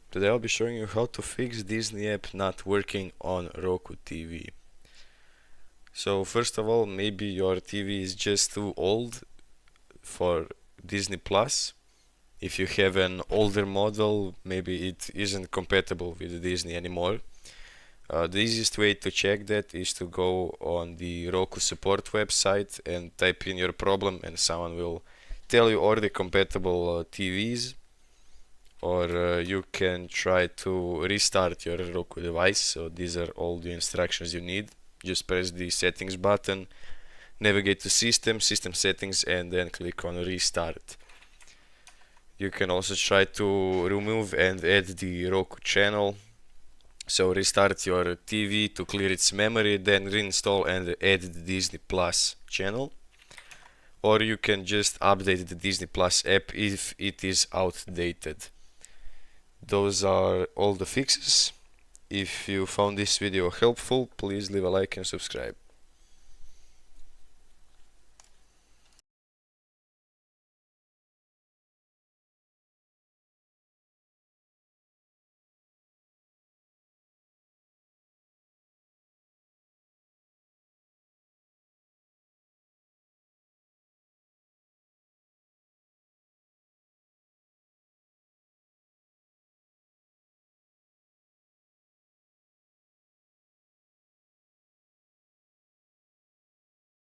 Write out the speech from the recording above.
Today I'll be showing you how to fix Disney app not working on Roku TV. So first of all, maybe your TV is just too old for Disney Plus. If you have an older model, maybe it isn't compatible with Disney anymore. The easiest way to check that is to go on the Roku support website and type in your problem, and someone will tell you all the compatible TVs. Or you can try to restart your Roku device. So these are all the instructions you need. Just press the settings button, navigate to system settings, and then click on restart. You can also try to remove and add the Roku channel. So restart your TV to clear its memory, then reinstall and add the Disney Plus channel. Or you can just update the Disney Plus app if it is outdated. Those are all the fixes. If you found this video helpful, please leave a like and subscribe.